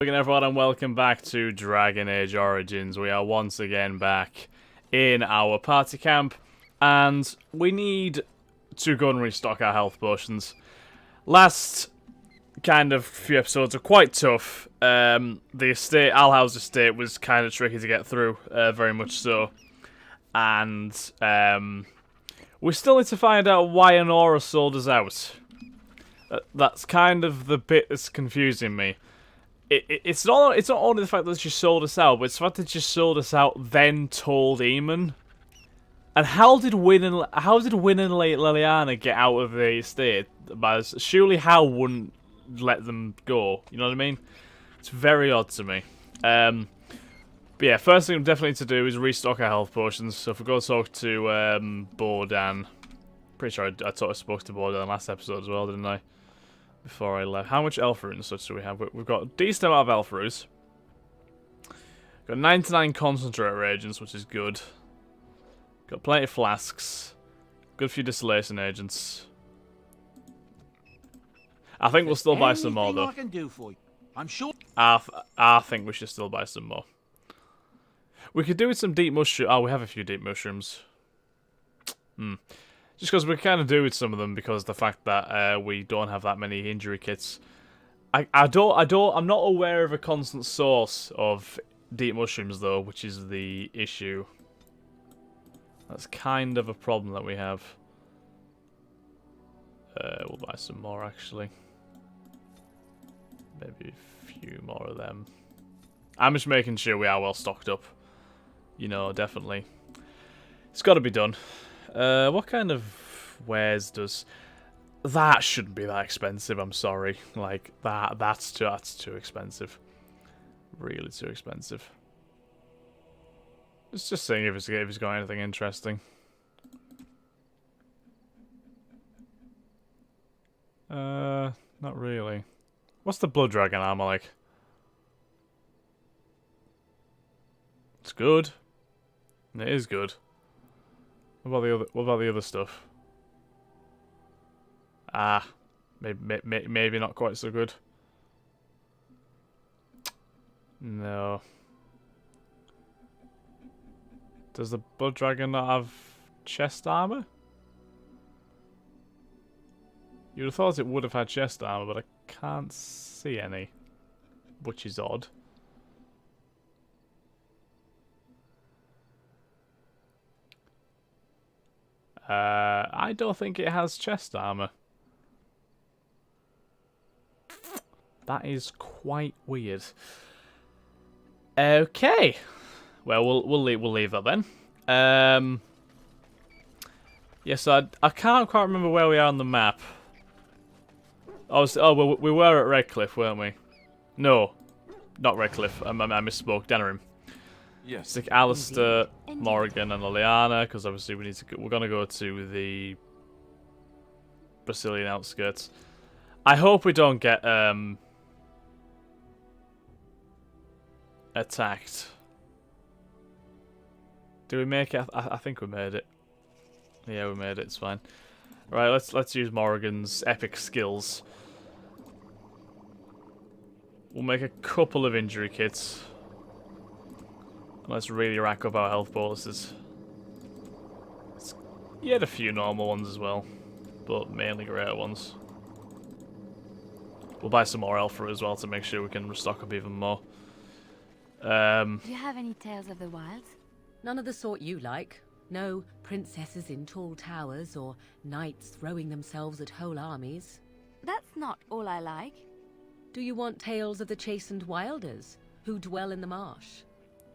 Again, everyone, and welcome back to Dragon Age Origins. We are once again back in our party camp, and we need to go and restock our health potions. Last kind of few episodes are quite tough. The estate, Alhaus estate, was kind of tricky to get through, very much so. And we still need to find out why Honora sold us out. That's kind of the bit that's confusing me. It's not only the fact that she sold us out, but it's the fact that she sold us out, then told Eamon. And how did Wynn and Liliana get out of the estate? Surely Hal wouldn't let them go. You know what I mean? It's very odd to me. But yeah, first thing we definitely need to do is restock our health potions. So if we go talk to Bordan, pretty sure I spoke to Bordan last episode as well, didn't I? Before I left. How much Alpha and such do we have? We've got a decent amount of Alpha. Got 99 concentrate reagents, which is good. Got plenty of flasks. Good few distillation agents. I think we'll still buy some more though. I can do for you. I'm sure. I think we should still buy some more. We could do with some deep mushroom. Oh, we have a few deep mushrooms. Just because we kind of do with some of them because of the fact that we don't have that many injury kits. I'm not aware of a constant source of deep mushrooms though, which is the issue. That's kind of a problem that we have. We'll buy some more actually. Maybe a few more of them. I'm just making sure we are well stocked up. You know, definitely. It's got to be done. What kind of wares does... That shouldn't be that expensive, I'm sorry. Like, that's too expensive. Really too expensive. Let's just seeing if it's got anything interesting. Not really. What's the Blood Dragon armor like? It's good. It is good. What about the other stuff? Ah, maybe not quite so good. No. Does the Blood Dragon not have chest armor? You'd have thought it would have had chest armor, but I can't see any, which is odd. I don't think it has chest armor. That is quite weird. Okay. Well, we'll leave that then. Yes, I can't quite remember where we are on the map. Oh, we were at Redcliffe, weren't we? No, not Redcliffe. I misspoke. Denerim. Yes. Stick Alistair, Morrigan, and Liliana, because obviously we're gonna go to the Brazilian outskirts. I hope we don't get attacked. Do we make it? I think we made it. Yeah, we made it. It's fine. Right, let's use Morrigan's epic skills. We'll make a couple of injury kits. Let's really rack up our health bonuses. You had a few normal ones as well, but mainly greater ones. We'll buy some more Alpha as well to make sure we can restock up even more. Do you have any tales of the wilds? None of the sort you like. No princesses in tall towers or knights throwing themselves at whole armies. That's not all I like. Do you want tales of the chastened wilders who dwell in the marsh?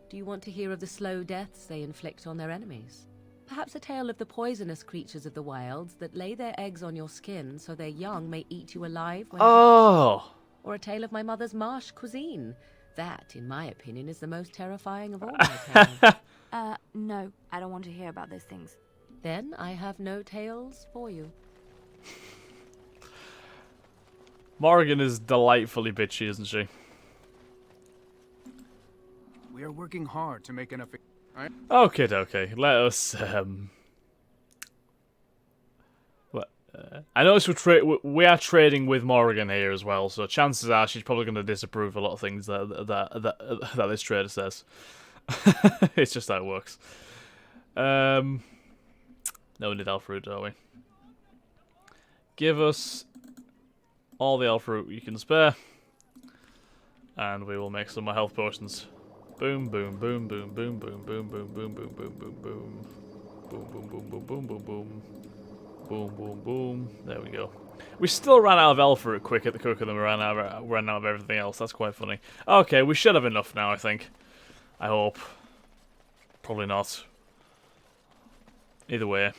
Do you want to hear of the slow deaths they inflict on their enemies? Perhaps a tale of the poisonous creatures of the wilds that lay their eggs on your skin so their young may eat you alive when... Oh! Or a tale of my mother's marsh cuisine. That, in my opinion, is the most terrifying of all my tales. No, I don't want to hear about those things. Then I have no tales for you. Morrigan is delightfully bitchy, isn't she? We are working hard to make enough. Okay. Let us. I notice we are trading with Morrigan here as well, so chances are she's probably going to disapprove a lot of things that this trader says. It's just how it works. No, we need elf root, don't we? Give us all the elf root you can spare, and we will make some more health potions. Boom, boom, boom, boom, boom, boom, boom, boom, boom, boom, boom, boom, boom, boom, boom, boom, boom, boom, boom, boom. Boom, boom, boom. There we go. We still ran out of elf root quicker than we ran out of everything else. That's quite funny. Okay, we should have enough now, I think. I hope. Probably not. Either way,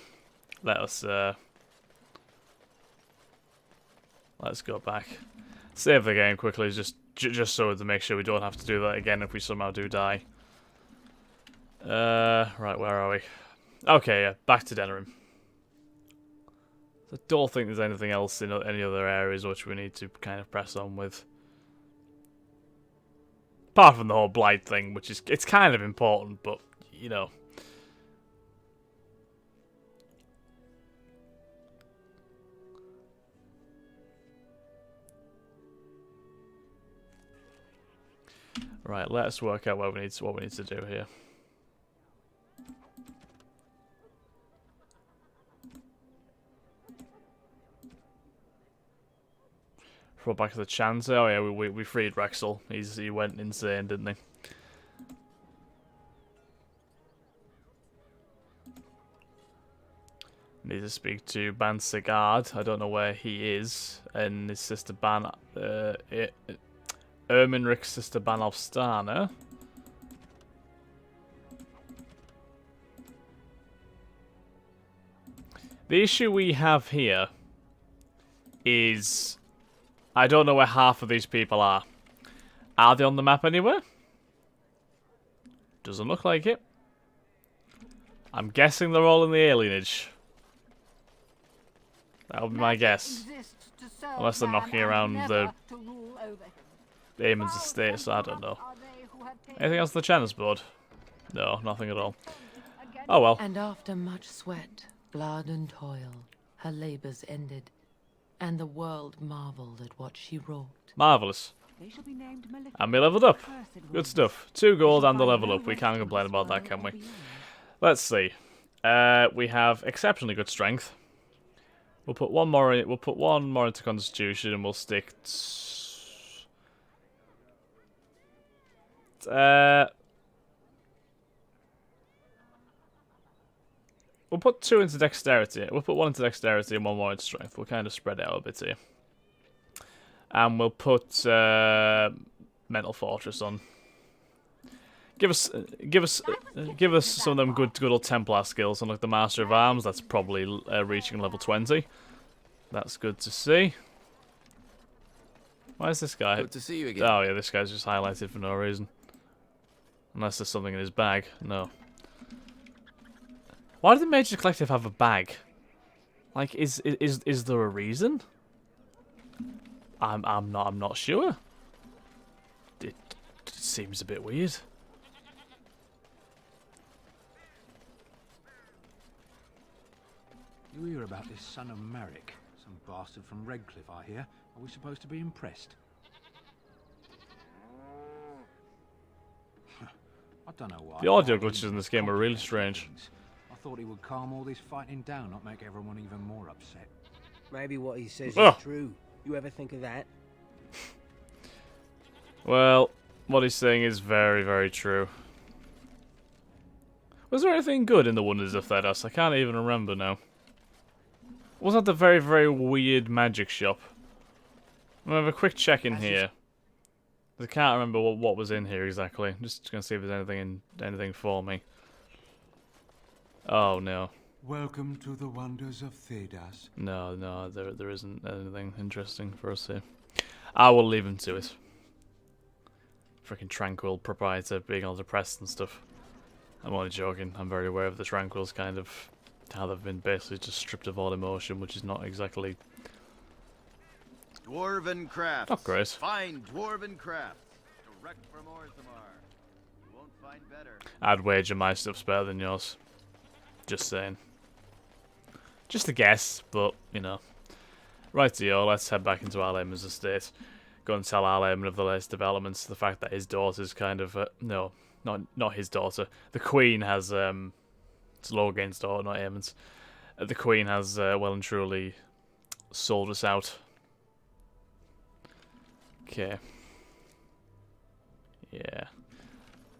let's go back. Save the game quickly, just so to make sure we don't have to do that again if we somehow do die. Right, where are we? Okay, yeah, back to Denerim. I don't think there's anything else in any other areas which we need to kind of press on with. Apart from the whole blight thing, which is, it's kind of important, but, you know. Right, let's work out what we need to do here. Throw back to the Chancer. Oh yeah, we freed Rexel. He went insane, didn't he? Need to speak to Ban Sigard. I don't know where he is, and his sister Ban Erminric's sister Ban Alstana. The issue we have here is I don't know where half of these people are. Are they on the map anywhere? Doesn't look like it. I'm guessing they're all in the alienage. That would be my guess. Unless they're knocking around the Eamon's estate, so I don't know. Anything else on the Channer's board? No, nothing at all. Oh well. And after much sweat, blood and toil, her labours ended, and the world marvelled at what she wrought. Marvellous. And we leveled up. Good stuff. 2 gold and the level up. We can't complain about that, can we? Let's see. We have exceptionally good strength. We'll put one more in, we'll put one more into Constitution, and we'll stick we'll put 2 into Dexterity. We'll put 1 into Dexterity and 1 more into Strength. We'll kind of spread it out a bit here. And we'll put Mental Fortress on. Give us some of them good old Templar skills. Unlike the Master of Arms, that's probably reaching level 20. That's good to see. Why is this guy? Good to see you again. Oh yeah, this guy's just highlighted for no reason. Unless there's something in his bag. No. Why did the Major Collective have a bag? Like, is there a reason? I'm not sure. It seems a bit weird. You hear about this son of Marek? Some bastard from Redcliffe, I hear. Are we supposed to be impressed? I don't know why. The audio glitches in this game are really strange. I thought he would calm all this fighting down, not make everyone even more upset. Maybe what he says is true. You ever think of that? Well, what he's saying is very, very true. Was there anything good in the Wonders of Thedas? I can't even remember now. Was that the very, very weird magic shop? I'm gonna have a quick check in here. I can't remember what was in here exactly. I'm just gonna see if there's anything for me. Oh no. Welcome to the wonders of Thedas. No, there isn't anything interesting for us here. I will leave him to it. Freaking Tranquil proprietor being all depressed and stuff. I'm only joking. I'm very aware of the Tranquil's kind of how they've been basically just stripped of all emotion, which is not exactly Dwarven crafts. not great. Fine dwarven crafts. Direct from Orzammar. You won't find better. I'd wager my stuff's better than yours. Just saying. Just a guess, but, you know. Rightio, let's head back into Eamon's estate. Go and tell Eamon of the latest developments. The fact that his daughter's kind of... no, not his daughter. The Queen has... it's Logain's daughter, not Eamon's. The Queen has well and truly sold us out. Okay. Yeah.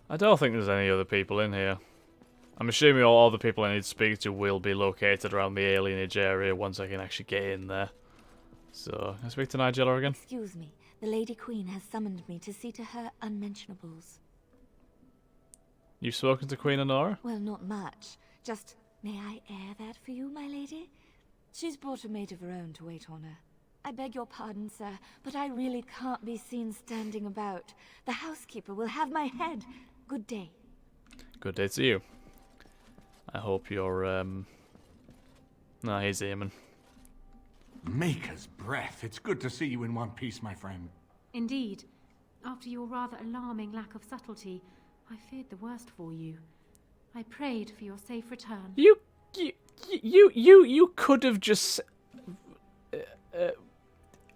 I don't think there's any other people in here. I'm assuming all the people I need to speak to will be located around the alienage area once I can actually get in there. So, can I speak to Nigella again? Excuse me. The Lady Queen has summoned me to see to her unmentionables. You've spoken to Queen Honora? Well, not much. Just, may I air that for you, my lady? She's brought a maid of her own to wait on her. I beg your pardon, sir, but I really can't be seen standing about. The housekeeper will have my head. Good day. Good day to you. I hope you're, No, he's Eamon. Maker's breath. It's good to see you in one piece, my friend. Indeed. After your rather alarming lack of subtlety, I feared the worst for you. I prayed for your safe return. You could have just...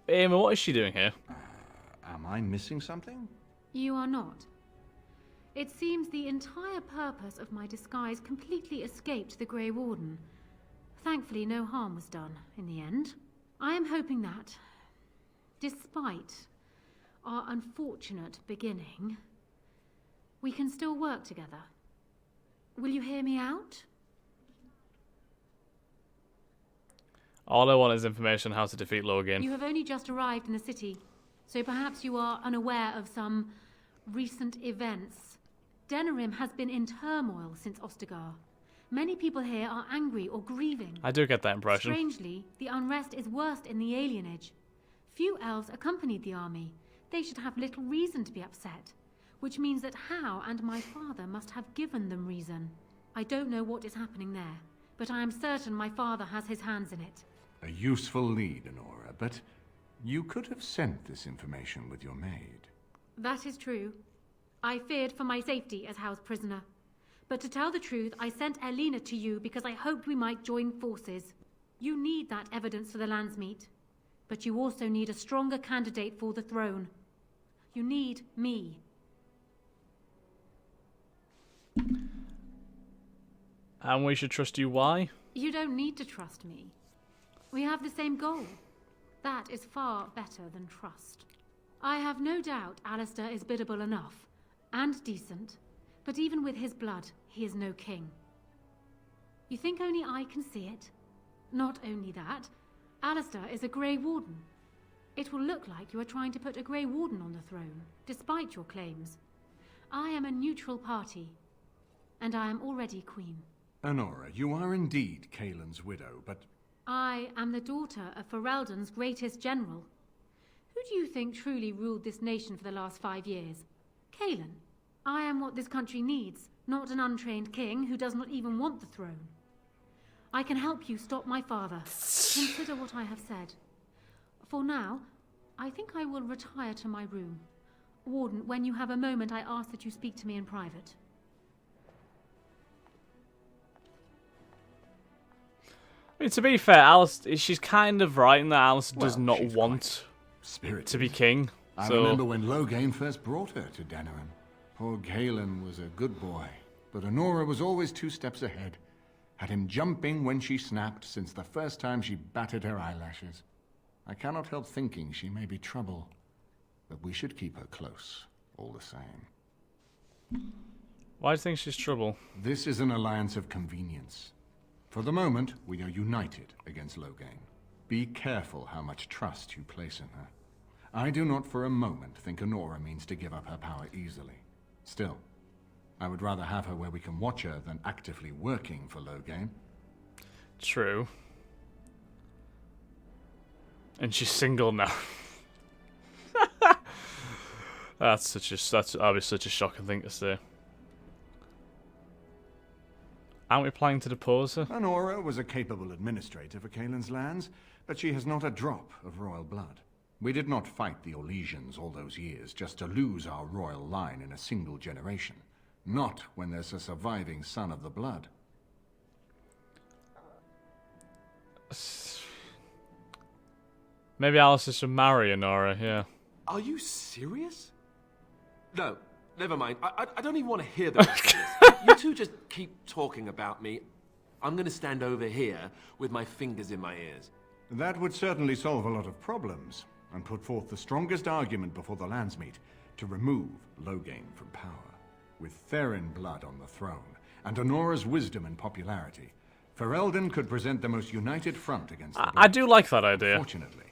Eamon, what is she doing here? Am I missing something? You are not. It seems the entire purpose of my disguise completely escaped the Grey Warden. Thankfully, no harm was done in the end. I am hoping that, despite our unfortunate beginning, we can still work together. Will you hear me out? All I want is information on how to defeat Logain. You have only just arrived in the city, so perhaps you are unaware of some recent events. Denerim has been in turmoil since Ostagar. Many people here are angry or grieving. I do get that impression. Strangely, the unrest is worst in the alienage. Few elves accompanied the army. They should have little reason to be upset, which means that Howe and my father must have given them reason. I don't know what is happening there, but I am certain my father has his hands in it. A useful lead, Honora, but you could have sent this information with your maid. That is true. I feared for my safety as Howe's prisoner. But to tell the truth, I sent Elena to you because I hoped we might join forces. You need that evidence for the Landsmeet, but you also need a stronger candidate for the throne. You need me. And we should trust you, why? You don't need to trust me. We have the same goal. That is far better than trust. I have no doubt Alistair is biddable enough, and decent, but even with his blood, he is no king. You think only I can see it? Not only that, Alistair is a Grey Warden. It will look like you are trying to put a Grey Warden on the throne, despite your claims. I am a neutral party, and I am already queen. Honora, you are indeed Kaelin's widow, but... I am the daughter of Ferelden's greatest general. Who do you think truly ruled this nation for the last 5 years? Kaelin. I am what this country needs, not an untrained king who does not even want the throne. I can help you stop my father. Consider what I have said. For now, I think I will retire to my room. Warden, when you have a moment, I ask that you speak to me in private. I mean, to be fair, Alice, she's kind of right in that Alice does not she's want spirited. to be king. I So remember when Logain first brought her to Denerim. Poor Kaelin was a good boy, but Honora was always 2 steps ahead. Had him jumping when she snapped since the first time she batted her eyelashes. I cannot help thinking she may be trouble, but we should keep her close, all the same. why do you think she's trouble? This is an alliance of convenience. For the moment, we are united against Logain. Be careful how much trust you place in her. I do not for a moment think Honora means to give up her power easily. Still, I would rather have her where we can watch her than actively working for Logain. True. And she's single now. That's obviously such a shocking thing to say. Aren't we planning to depose her? Honora was a capable administrator for Kaelin's lands, but she has not a drop of royal blood. We did not fight the Orlesians all those years just to lose our royal line in a single generation. Not when there's a surviving son of the blood. Maybe Alistair should marry Honora, yeah. Are you serious? No, never mind. I don't even want to hear the rest of this. You two just keep talking about me. I'm gonna stand over here with my fingers in my ears. That would certainly solve a lot of problems, and put forth the strongest argument before the Landsmeet to remove Loghain from power. With Therin blood on the throne, and Honora's wisdom and popularity, Ferelden could present the most united front against the I do like that idea. Fortunately,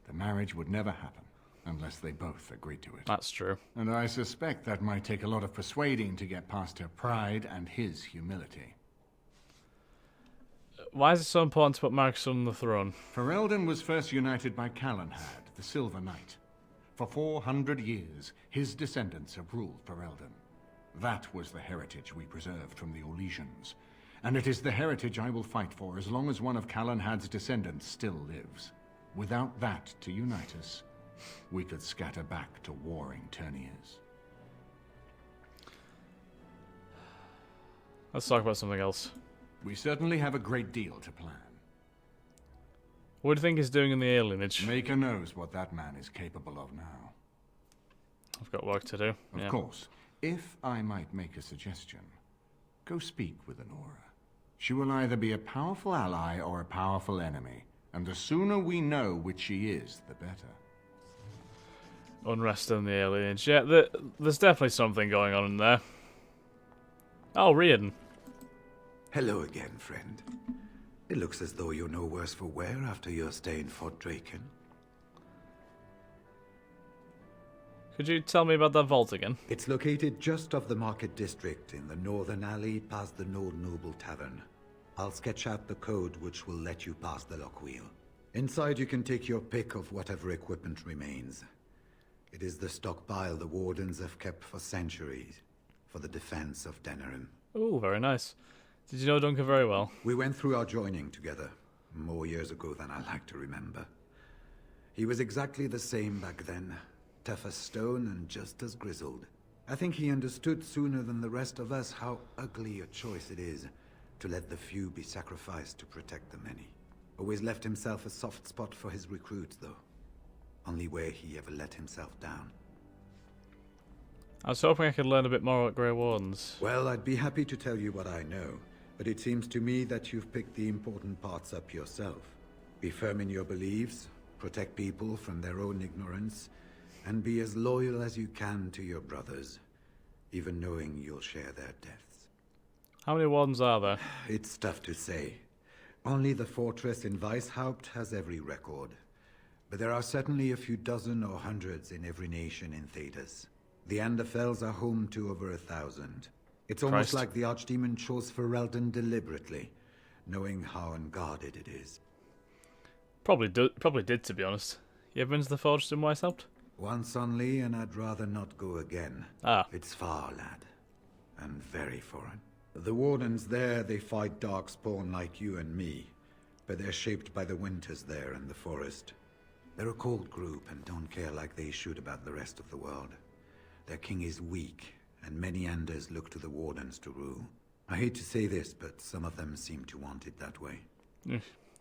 the marriage would never happen, unless they both agreed to it. That's true. And I suspect that might take a lot of persuading to get past her pride and his humility. Why is it so important to put Marcus on the throne? Ferelden was first united by Calenhad, the Silver Knight. For 400 years, his descendants have ruled Ferelden. That was the heritage we preserved from the Orlesians. And it is the heritage I will fight for as long as one of Calenhad's descendants still lives. Without that to unite us, we could scatter back to warring Terniers. Let's talk about something else. We certainly have a great deal to plan. What do you think he's doing in the alienage? Maker knows what that man is capable of now. I've got work to do. Of course, if I might make a suggestion, go speak with Honora. She will either be a powerful ally or a powerful enemy, and the sooner we know which she is, the better. Unrest in the alienage. Yeah, there's definitely something going on in there. Oh, Riordan. Hello again, friend. It looks as though you're no worse for wear after your stay in Fort Draken. Could you tell me about that vault again? It's located just off the Market District in the northern alley past the Nord Noble Tavern. I'll sketch out the code which will let you pass the lock wheel. Inside you can take your pick of whatever equipment remains. It is the stockpile the Wardens have kept for centuries, for the defense of Denerim. Oh, very nice. Did you know Duncan very well? We went through our joining together, more years ago than I like to remember. He was exactly the same back then, tough as stone and just as grizzled. I think he understood sooner than the rest of us how ugly a choice it is to let the few be sacrificed to protect the many. Always left himself a soft spot for his recruits, though. Only where he ever let himself down. I was hoping I could learn a bit more about Grey Wardens. Well, I'd be happy to tell you what I know, but it seems to me that you've picked the important parts up yourself. Be firm in your beliefs, protect people from their own ignorance, and be as loyal as you can to your brothers, even knowing you'll share their deaths. How many Wardens are there? It's tough to say. Only the fortress in Weishaupt has every record. But there are certainly a few dozen or hundreds in every nation in Thedas. The Anderfells are home to over 1,000. It's almost like the Archdemon chose Ferelden deliberately, knowing how unguarded it is. Probably did, to be honest. You ever been to the fortress in Weishaupt? Once only, and I'd rather not go again. Ah. It's far, lad. And very foreign. The Wardens there, they fight Darkspawn like you and me. But they're shaped by the winters there in the forest. They're a cold group and don't care like they should about the rest of the world. Their king is weak, and many Anders look to the Wardens to rule. I hate to say this, but some of them seem to want it that way.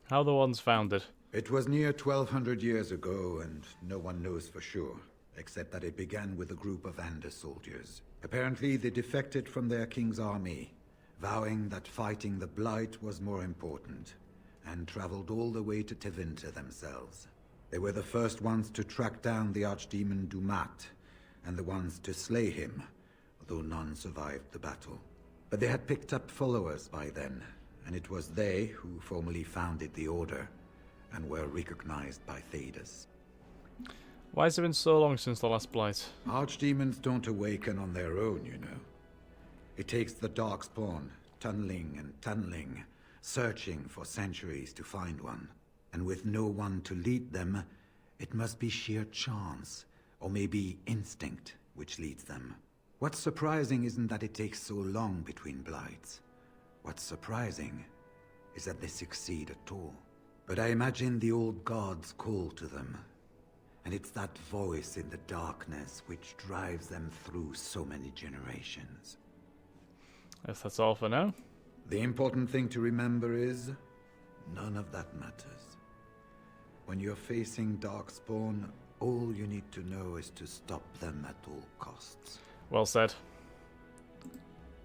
How the ones founded? It was near 1,200 years ago, and no one knows for sure, except that it began with a group of Ander soldiers. Apparently, they defected from their king's army, vowing that fighting the Blight was more important, and traveled all the way to Tevinter themselves. They were the first ones to track down the Archdemon Dumat, and the ones to slay him, though none survived the battle. But they had picked up followers by then, and it was they who formally founded the Order, and were recognized by Thedas. Why has it been so long since the last Blight? Archdemons don't awaken on their own, you know. It takes the Darkspawn, tunneling and tunneling, searching for centuries to find one. And with no one to lead them, it must be sheer chance, or maybe instinct, which leads them. What's surprising isn't that it takes so long between Blights. What's surprising is that they succeed at all. But I imagine the old gods call to them. And it's that voice in the darkness which drives them through so many generations. Guess that's all for now. The important thing to remember is, none of that matters. When you're facing Darkspawn, all you need to know is to stop them at all costs. Well said.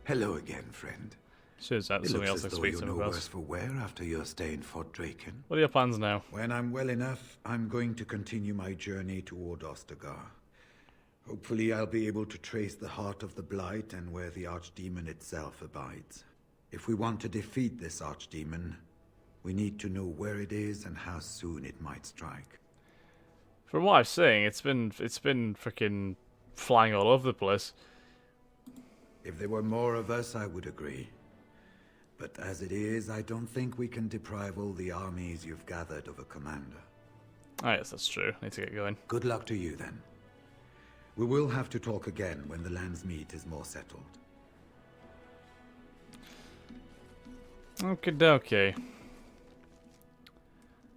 Hello again, friend. Should that It something looks else I as though speak you're to no him about. worse for wear after your stay in Fort Draken. What are your plans now? When I'm well enough, I'm going to continue my journey toward Ostagar. Hopefully I'll be able to trace the heart of the Blight and where the Archdemon itself abides. If we want to defeat this Archdemon, we need to know where it is and how soon it might strike. From what I'm seeing, it's been freaking flying all over the place. If there were more of us, I would agree. But as it is, I don't think we can deprive all the armies you've gathered of a commander. Oh yes, that's true. Need to get going. Good luck to you, then. We will have to talk again when the land's meat is more settled. Okie dokie.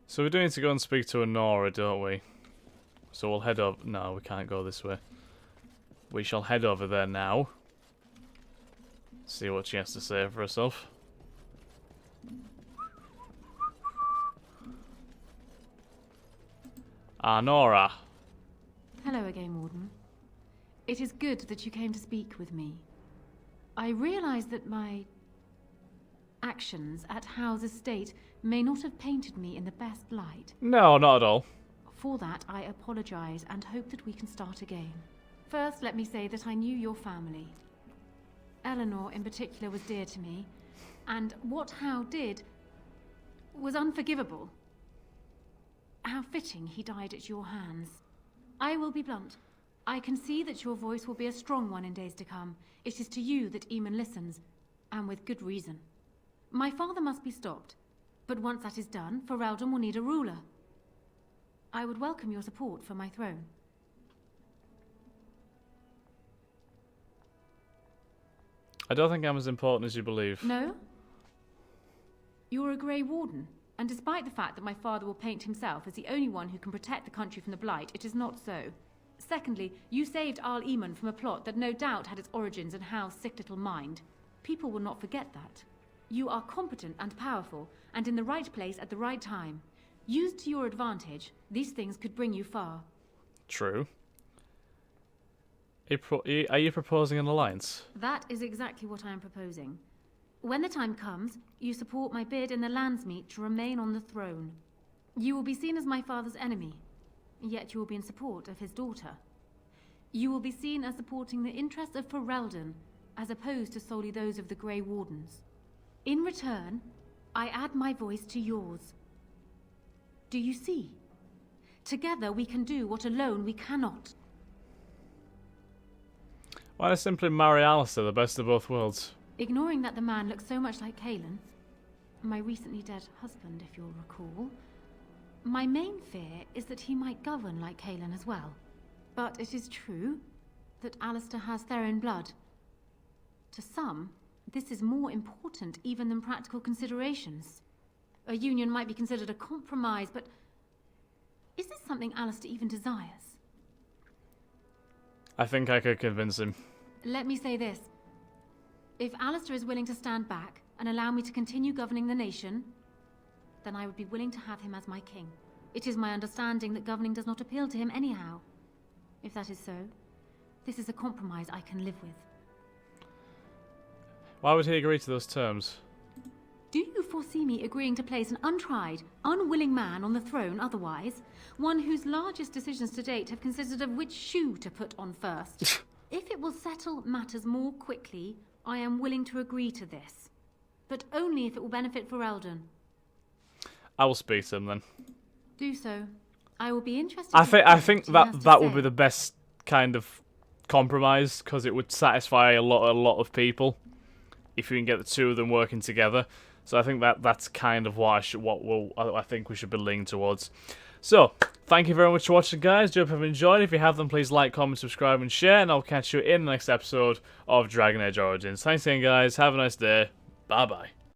So we do need to go and speak to Honora, don't we? So we'll head up. No, we can't go this way. We shall head over there now. See what she has to say for herself. Honora. Hello again, Warden. It is good that you came to speak with me. I realize that my actions at Howe's estate may not have painted me in the best light. No, not at all. For that, I apologize and hope that we can start again. First, let me say that I knew your family. Eleanor, in particular, was dear to me, and what Howe did was unforgivable. How fitting he died at your hands. I will be blunt. I can see that your voice will be a strong one in days to come. It is to you that Eamon listens, and with good reason. My father must be stopped, but once that is done, Ferelden will need a ruler. I would welcome your support for my throne. I don't think I'm as important as you believe. No? You're a Grey Warden, and despite the fact that my father will paint himself as the only one who can protect the country from the Blight, it is not so. Secondly, you saved Arl Eamon from a plot that no doubt had its origins in Hal's sick little mind. People will not forget that. You are competent and powerful, and in the right place at the right time. Used to your advantage, these things could bring you far. True. Are you proposing an alliance? That is exactly what I am proposing. When the time comes, you support my bid in the Landsmeet to remain on the throne. You will be seen as my father's enemy, yet you will be in support of his daughter. You will be seen as supporting the interests of Ferelden, as opposed to solely those of the Grey Wardens. In return, I add my voice to yours. Do you see? Together we can do what alone we cannot. Why not simply marry Alistair, the best of both worlds? Ignoring that the man looks so much like Cailan, my recently dead husband, if you'll recall, my main fear is that he might govern like Cailan as well. But it is true that Alistair has Theron blood. To some, this is more important even than practical considerations. A union might be considered a compromise, but is this something Alistair even desires? I think I could convince him. Let me say this. If Alistair is willing to stand back and allow me to continue governing the nation, then I would be willing to have him as my king. It is my understanding that governing does not appeal to him anyhow. If that is so, this is a compromise I can live with. Why would he agree to those terms? Do you foresee me agreeing to place an untried, unwilling man on the throne otherwise? One whose largest decisions to date have consisted of which shoe to put on first? If it will settle matters more quickly, I am willing to agree to this. But only if it will benefit Ferelden. I will speak to him then. Do so. I will be interested. I think that would be the best kind of compromise, because it would satisfy a lot of people if you can get the two of them working together. So I think that's kind of what I think we should be leaning towards. So, thank you very much for watching, guys. Do hope you've enjoyed. If you have, then please like, comment, subscribe, and share. And I'll catch you in the next episode of Dragon Age Origins. Thanks again, guys. Have a nice day. Bye-bye.